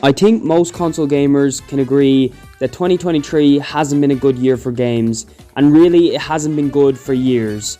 I think most console gamers can agree that 2023 hasn't been a good year for games, and really it hasn't been good for years.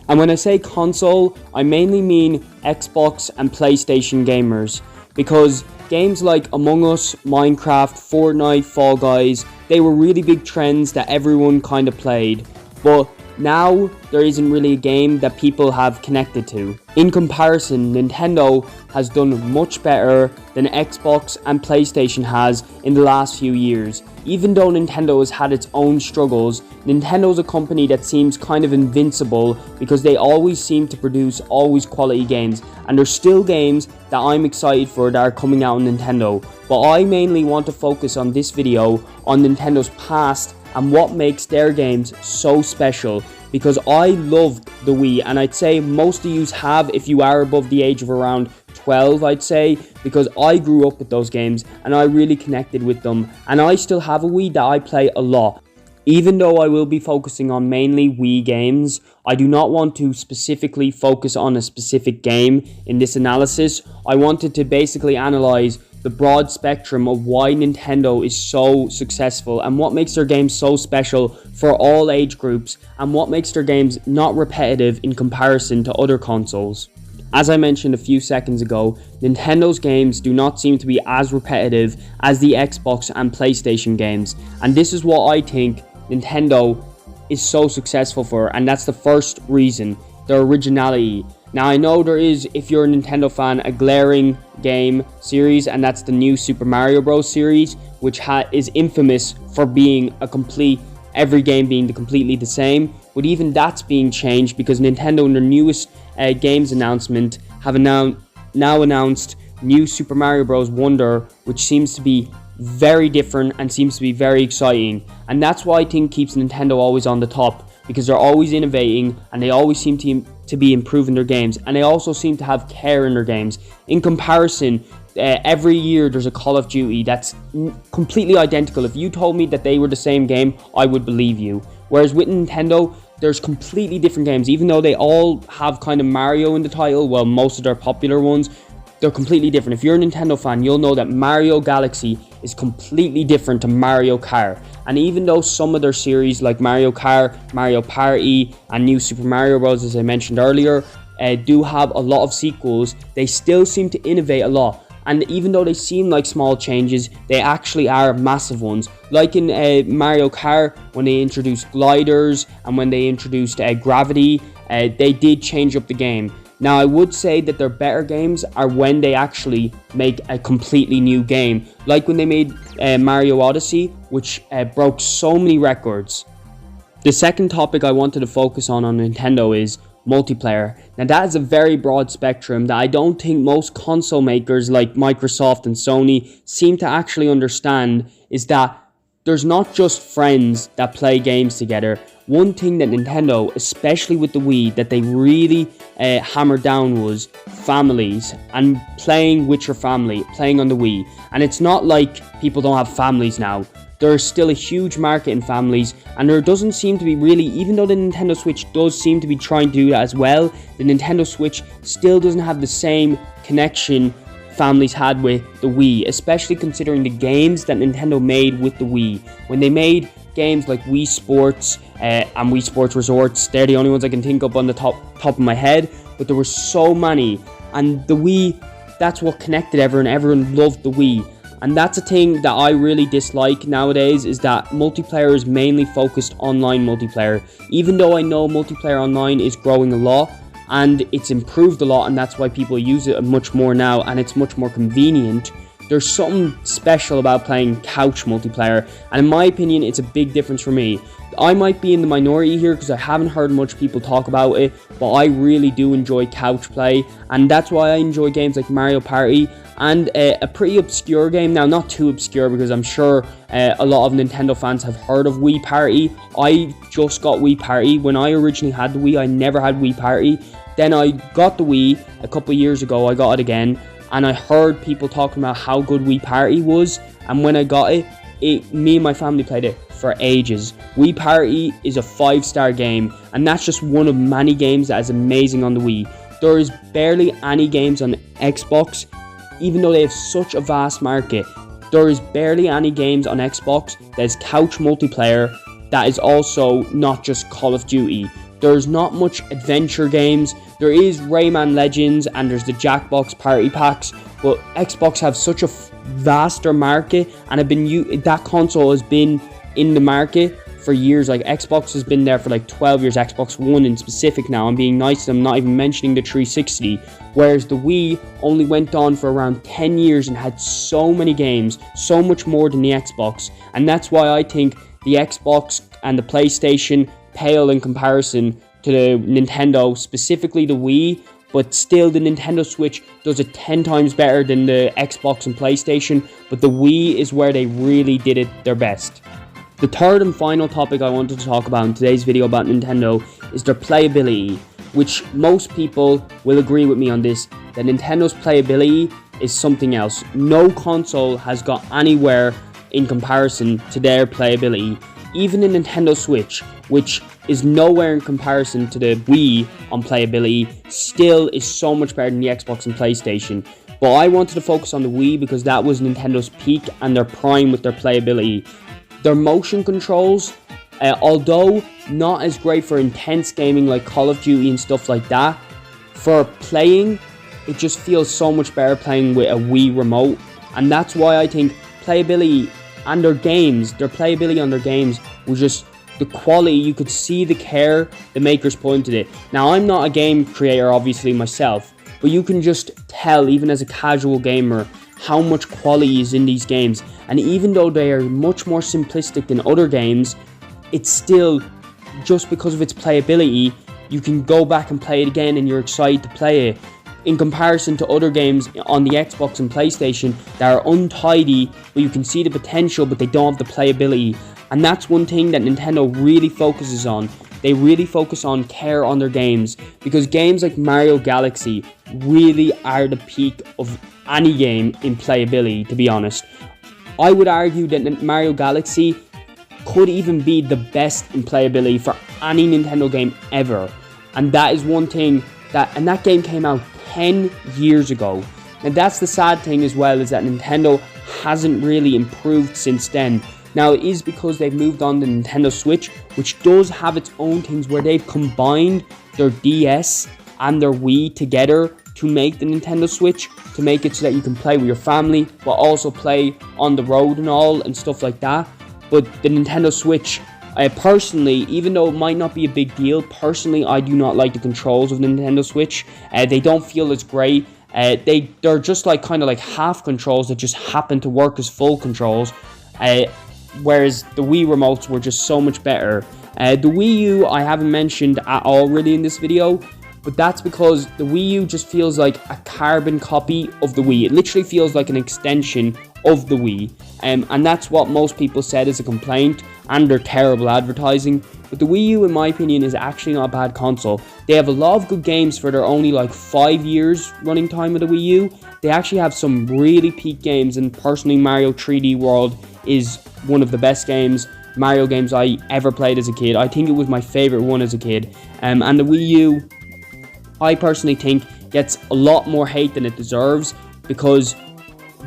And when I say console, I mainly mean Xbox and PlayStation gamers, because games like Among Us, Minecraft, Fortnite, Fall Guys, they were really big trends that everyone kind of played, but now there isn't really a game that people have connected to. In comparison, Nintendo has done much better than Xbox and PlayStation has in the last few years. Even though Nintendo has had its own struggles, Nintendo is a company that seems kind of invincible because they always seem to produce always quality games, and there's still games that I'm excited for that are coming out on Nintendo. But I mainly want to focus on this video on Nintendo's past and what makes their games so special, because I loved the Wii, and I'd say most of you have if you are above the age of around 12, I'd say, because I grew up with those games and I really connected with them, and I still have a Wii that I play a lot. Even though I will be focusing on mainly Wii games, I do not want to specifically focus on a specific game in this analysis. I wanted to basically analyze the broad spectrum of why Nintendo is so successful and what makes their games so special for all age groups, and what makes their games not repetitive in comparison to other consoles. As I mentioned a few seconds ago, Nintendo's games do not seem to be as repetitive as the Xbox and PlayStation games, and this is what I think Nintendo is so successful for, and that's the first reason: their originality. Now, I know there is, if you're a Nintendo fan, a glaring game series, and that's the new Super Mario Bros. Series, which is infamous for being every game being completely the same. But even that's being changed because Nintendo, in their newest games announcement, have now announced new Super Mario Bros. Wonder, which seems to be very different and seems to be very exciting. And that's why I think keeps Nintendo always on the top, because they're always innovating and they always seem to be improving their games, and they also seem to have care in their games. In comparison, every year there's a Call of Duty that's completely identical. If you told me that they were the same game, I would believe you. Whereas with Nintendo, there's completely different games. Even though they all have kind of Mario in the title, well, most of their popular ones, they're completely different. If you're a Nintendo fan, you'll know that Mario Galaxy is completely different to Mario Kart. And even though some of their series like Mario Kart, Mario Party, and New Super Mario Bros., as I mentioned earlier, do have a lot of sequels, they still seem to innovate a lot. And even though they seem like small changes, they actually are massive ones. Like in Mario Kart, when they introduced gliders and when they introduced gravity, they did change up the game. Now, I would say that their better games are when they actually make a completely new game, like when they made Mario Odyssey, which broke so many records. The second topic I wanted to focus on Nintendo is multiplayer. Now, that is a very broad spectrum that I don't think most console makers like Microsoft and Sony seem to actually understand, is that there's not just friends that play games together. One thing that Nintendo, especially with the Wii, that they really hammered down was families and playing with your family, playing on the Wii. And it's not like people don't have families now. There's still a huge market in families, and there doesn't seem to be really, even though the Nintendo Switch does seem to be trying to do that as well, the Nintendo Switch still doesn't have the same connection families had with the Wii, especially considering the games that Nintendo made with the Wii. When they made games like Wii Sports and Wii Sports Resorts, they're the only ones I can think of on the top of my head, but there were so many, and the Wii, that's what connected everyone. Everyone loved the Wii. And that's a thing that I really dislike nowadays, is that multiplayer is mainly focused online multiplayer. Even though I know multiplayer online is growing a lot and it's improved a lot, and that's why people use it much more now and it's much more convenient, there's something special about playing couch multiplayer, and in my opinion it's a big difference for me. I might be in the minority here because I haven't heard much people talk about it, but I really do enjoy couch play, and that's why I enjoy games like Mario Party and a pretty obscure game. Now, not too obscure, because I'm sure a lot of Nintendo fans have heard of Wii Party. I just got Wii Party. When I originally had the Wii, I never had Wii Party. Then I got the Wii a couple of years ago. I got it again, and I heard people talking about how good Wii Party was, and when I got it, me and my family played it for ages. Wii Party is a 5-star game, and that's just one of many games that is amazing on the Wii. There is barely any games on Xbox, even though they have such a vast market. there is barely any games on Xbox that is couch multiplayer that is also not just Call of Duty. There's not much adventure games. There is Rayman Legends and there's the Jackbox Party Packs, but Xbox have such a vaster market and that console has been in the market for years. Like Xbox has been there for like 12 years, Xbox One in specific now. I'm being nice to them, not even mentioning the 360. Whereas the Wii only went on for around 10 years and had so many games, so much more than the Xbox. And that's why I think the Xbox and the PlayStation pale in comparison to the Nintendo, specifically the Wii. But still, the Nintendo Switch does it 10 times better than the Xbox and PlayStation. But the Wii is where they really did it their best. The third and final topic I wanted to talk about in today's video about Nintendo is their playability, which most people will agree with me on this, that Nintendo's playability is something else. No console has got anywhere in comparison to their playability. Even the Nintendo Switch, which is nowhere in comparison to the Wii on playability, still is so much better than the Xbox and PlayStation. But I wanted to focus on the Wii because that was Nintendo's peak and their prime with their playability. Their motion controls, although not as great for intense gaming like Call of Duty and stuff like that, for playing, it just feels so much better playing with a Wii remote. And that's why I think playability and their playability on their games was just the quality. You could see the care the makers put into it. Now, I'm not a game creator, obviously, myself, but you can just tell, even as a casual gamer, how much quality is in these games. And even though they are much more simplistic than other games, it's still, just because of its playability, you can go back and play it again and you're excited to play it. In comparison to other games on the Xbox and PlayStation that are untidy, where you can see the potential but they don't have the playability. And that's one thing that Nintendo really focuses on. They really focus on care on their games, because games like Mario Galaxy really are the peak of any game in playability, to be honest. I would argue that Mario Galaxy could even be the best in playability for any Nintendo game ever. And that is one thing and that game came out 10 years ago. And that's the sad thing as well, is that Nintendo hasn't really improved since then. Now, it is because they've moved on to Nintendo Switch, which does have its own things where they've combined their DS and their Wii together to make the Nintendo Switch, to make it so that you can play with your family, but also play on the road and all and stuff like that. But the Nintendo Switch, personally, even though it might not be a big deal, personally, I do not like the controls of the Nintendo Switch. They don't feel as great. They're just like kind of like half controls that just happen to work as full controls. Whereas the Wii remotes were just so much better. The Wii U I haven't mentioned at all really in this video, but that's because the Wii U just feels like a carbon copy of the Wii. It literally feels like an extension of the Wii, and that's what most people said is a complaint, and their terrible advertising. But the Wii U, in my opinion, is actually not a bad console. They have a lot of good games for their only like 5 years running time of the Wii U. They actually have some really peak games, and personally Mario 3D World is one of the best Mario games I ever played as a kid. I think it was my favorite one as a kid. And the Wii U, I personally think, gets a lot more hate than it deserves, because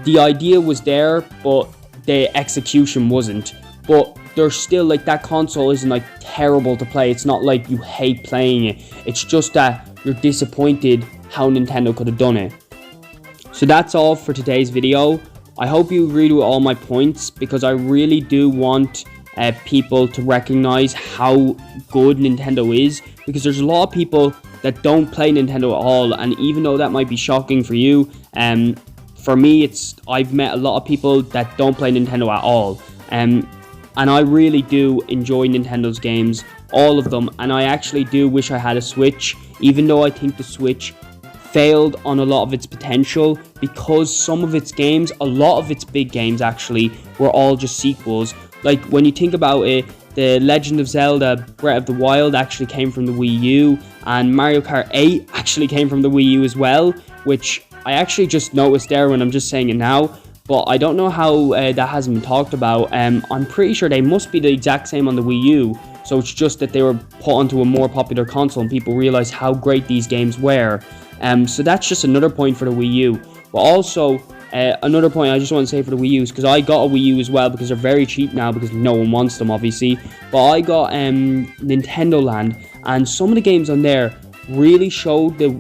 the idea was there, but the execution wasn't. But there's still, like, that console isn't like terrible to play. It's not like you hate playing it. It's just that you're disappointed how Nintendo could have done it. So that's all for today's video. I hope you agree with all my points, because I really do want people to recognize how good Nintendo is, because there's a lot of people that don't play Nintendo at all, and even though that might be shocking for you, for me, I've met a lot of people that don't play Nintendo at all, and I really do enjoy Nintendo's games, all of them, and I actually do wish I had a Switch, even though I think the Switch failed on a lot of its potential, because some of its games, a lot of its big games actually, were all just sequels. Like, when you think about it, The Legend of Zelda Breath of the Wild actually came from the Wii U, and Mario Kart 8 actually came from the Wii U as well, which I actually just noticed there when I'm just saying it now, but I don't know how that hasn't been talked about. I'm pretty sure they must be the exact same on the Wii U, so it's just that they were put onto a more popular console and people realized how great these games were. So that's just another point for the Wii U. But also, Another point I just want to say for the Wii U's, because I got a Wii U as well because they're very cheap now because no one wants them, obviously. But I got Nintendo Land, and some of the games on there really showed the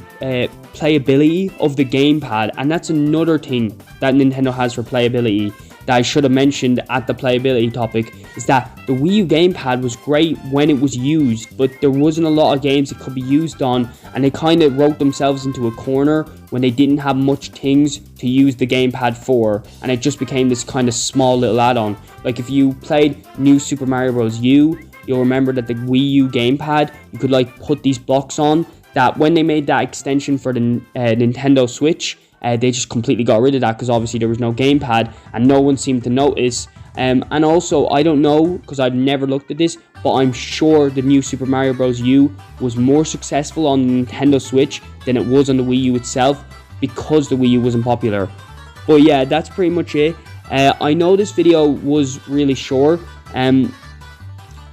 playability of the gamepad, and that's another thing that Nintendo has for playability that I should have mentioned at the playability topic, is that the Wii U gamepad was great when it was used, but there wasn't a lot of games it could be used on, and they kind of wrote themselves into a corner when they didn't have much things to use the gamepad for, and it just became this kind of small little add-on. Like if you played New Super Mario Bros. U, you'll remember that the Wii U gamepad, you could like put these blocks on, that when they made that extension for the Nintendo Switch, they just completely got rid of that because obviously there was no gamepad and no one seemed to notice. And also, I don't know because I've never looked at this, but I'm sure the New Super Mario Bros. U was more successful on the Nintendo Switch than it was on the Wii U itself because the Wii U wasn't popular. But yeah, that's pretty much it. I know this video was really short.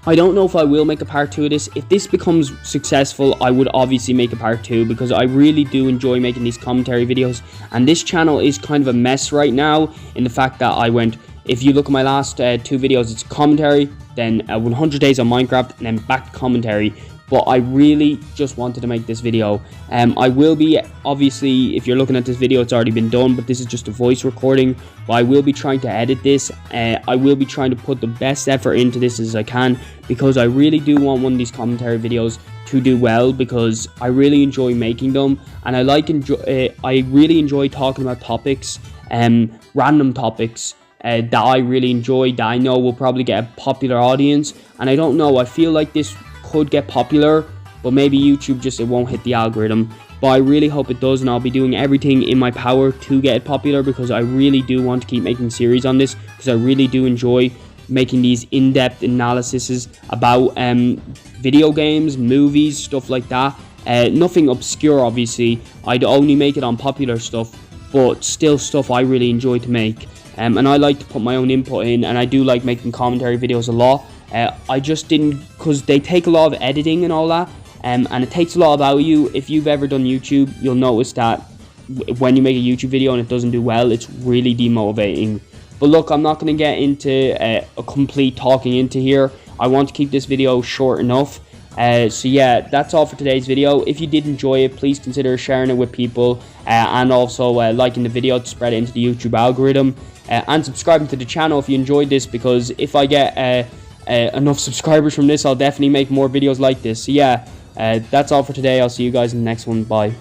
I don't know if I will make a part 2 of this. If this becomes successful, I would obviously make a part 2 because I really do enjoy making these commentary videos. And this channel is kind of a mess right now in the fact that I went, if you look at my last 2 videos, it's commentary, then 100 days on Minecraft, and then back to commentary. But I really just wanted to make this video. I will be, obviously, if you're looking at this video, it's already been done, but this is just a voice recording. But I will be trying to edit this. I will be trying to put the best effort into this as I can, because I really do want one of these commentary videos to do well, because I really enjoy making them, and I really enjoy talking about topics, random topics that I really enjoy, that I know will probably get a popular audience. And I don't know, I feel like this could get popular, but maybe YouTube just, it won't hit the algorithm. But I really hope it does, and I'll be doing everything in my power to get it popular, because I really do want to keep making series on this, because I really do enjoy making these in-depth analyses about video games, movies, stuff like that. Nothing obscure, obviously. I'd only make it on popular stuff, but still stuff I really enjoy to make. And I like to put my own input in, and I do like making commentary videos a lot. I just didn't, because they take a lot of editing and all that, and it takes a lot about you. If you've ever done YouTube, you'll notice that when you make a YouTube video and it doesn't do well, it's really demotivating. But look, I'm not going to get into a complete talking into here. I want to keep this video short enough. So yeah, that's all for today's video. If you did enjoy it, please consider sharing it with people, and also liking the video to spread it into the YouTube algorithm, and subscribing to the channel if you enjoyed this, because if I get enough subscribers from this, I'll definitely make more videos like this. So yeah, that's all for today. I'll see you guys in the next one. Bye.